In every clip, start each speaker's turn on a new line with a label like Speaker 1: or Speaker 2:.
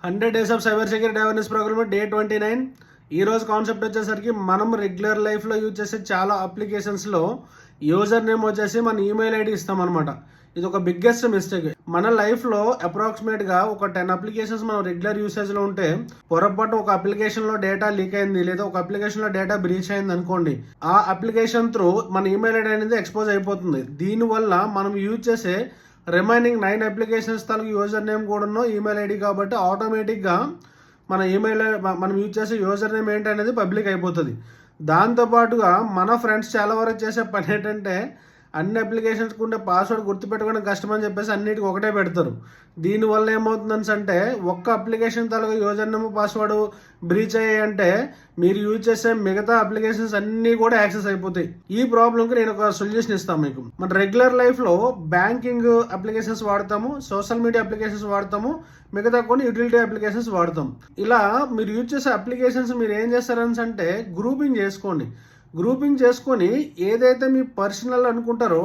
Speaker 1: 100 days of cyber security awareness program day 29. ఈ రోజు concept వచ్చేసరికి మనం రెగ్యులర్ లైఫ్లో యూజ్ చేసే చాలా అప్లికేషన్స్లో యూజర్ నేమ్ వచ్చేసి మన ఈమెయిల్ ఐడి ఇస్తామన్నమాట. ఇది ఒక బిగ్గెస్ట్ మిస్టేక్. మన లైఫ్లో అప్రాక్సిమేట్గా ఒక 10 అప్లికేషన్స్ మనం రెగ్యులర్ యూసేజ్లో ఉంటే పొరపాటు ఒక అప్లికేషన్లో డేటా లీక్ అయింది లేదా ఒక అప్లికేషన్లో డేటా బ్రీచ్ అయింది అనుకోండి, ఆ అప్లికేషన్ త్రూ మన ఈమెయిల్ ఐడి అనేది ఎక్స్పోజ్ అయిపోతుంది. దీనివల్ల మనం యూజ్ చేసే రిమైనింగ్ 9 అప్లికేషన్స్ తాలూకు యూజర్ నేమ్ కూడా ఈమెయిల్ ఐడి కాబట్టి ఆటోమేటిక్గా మన ఈమెయిల్ మనం యూజ్ చేసే యూజర్ నేమ్ ఏంటనేది పబ్లిక్ అయిపోతుంది. దాంతోపాటుగా మన ఫ్రెండ్స్ చాలా వరకు చేసే పని ఏంటంటే అన్ని అప్లికేషన్స్కి ఉండే పాస్వర్డ్ గుర్తుపెట్టుకోవడం కష్టం అని చెప్పేసి అన్నిటికీ ఒకటే పెడతారు. దీనివల్ల ఏమవుతుందని అంటే ఒక్క అప్లికేషన్ తాలూకు యూజర్ నేమ్ పాస్వర్డ్ బ్రీచ్ అయ్యాయంటే మీరు యూజ్ చేసే మిగతా అప్లికేషన్స్ అన్నీ కూడా యాక్సెస్ అయిపోతాయి. ఈ ప్రాబ్లంకి నేను ఒక సొల్యూషన్ ఇస్తాను మీకు. మన రెగ్యులర్ లైఫ్లో బ్యాంకింగ్ అప్లికేషన్స్ వాడతాము, సోషల్ మీడియా అప్లికేషన్స్ వాడతాము, మిగతా కొన్ని యూటిలిటీ అప్లికేషన్స్ వాడతాం. ఇలా మీరు యూజ్ చేసే అప్లికేషన్స్ మీరు ఏం చేస్తారని అంటే గ్రూపింగ్ చేసుకోండి. గ్రూపింగ్ చేసుకొని ఏదైతే మీ పర్సనల్ అనుకుంటారో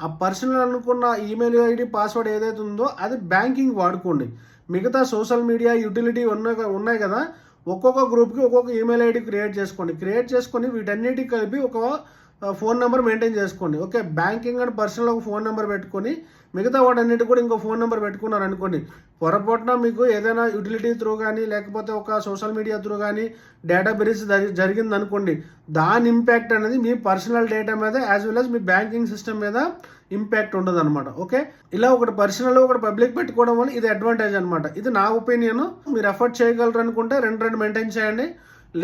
Speaker 1: ఆ పర్సనల్ అనుకున్న ఈమెయిల్ ఐడి పాస్వర్డ్ ఏదైతే ఉందో అది బ్యాంకింగ్ వాడుకోండి. మిగతా సోషల్ మీడియా యూటిలిటీ ఉన్నాయి కదా, ఒక్కొక్క గ్రూప్కి ఒక్కొక్క ఈమెయిల్ ఐడి క్రియేట్ చేసుకొని వీటన్నిటికి కలిపి ఒక ఫోన్ నెంబర్ మెయింటైన్ చేసుకోండి. ఓకే, బ్యాంకింగ్ అండ్ పర్సనల్ ఒక ఫోన్ నెంబర్ పెట్టుకొని మిగతా వాటన్నిటి కూడా ఇంకో ఫోన్ నెంబర్ పెట్టుకున్నారు అనుకోండి, పొరపాటున మీకు ఏదైనా యూటిలిటీ త్రూ కానీ లేకపోతే ఒక సోషల్ మీడియా త్రూ కానీ డేటా బ్రీచ్ జరిగింది అనుకోండి, దాని ఇంపాక్ట్ అనేది మీ పర్సనల్ డేటా మీద యాజ్ వెల్ యాజ్ మీ బ్యాంకింగ్ సిస్టమ్ మీద ఇంపాక్ట్ ఉండదు అనమాట. ఓకే, ఇలా ఒకటి పర్సనల్ ఒకటి పబ్లిక్ పెట్టుకోవడం వల్ల ఇది అడ్వాంటేజ్ అనమాట. ఇది నా ఒపీనియన్. మీరు ఎఫర్ట్ చేయగలరు అనుకుంటే రెండు మెయింటైన్ చేయండి.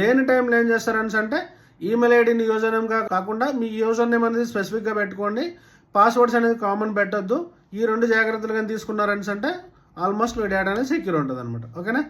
Speaker 1: లేని టైంలో ఏం చేస్తారని అంటే ఈమెయిల్ ఐడిని యూజర్ నేమ్గా కాకుండా మీ యూజర్ నేమ్ అనేది స్పెసిఫిక్గా పెట్టుకోండి. పాస్వర్డ్స్ అనేది కామన్ పెట్టొద్దు. ఈ 2 జాగ్రత్తలు కానీ తీసుకున్నారని అంటే ఆల్మోస్ట్ మీ డేటా అనేది సెక్యూర్ ఉంటుంది అనమాట. ఓకేనా?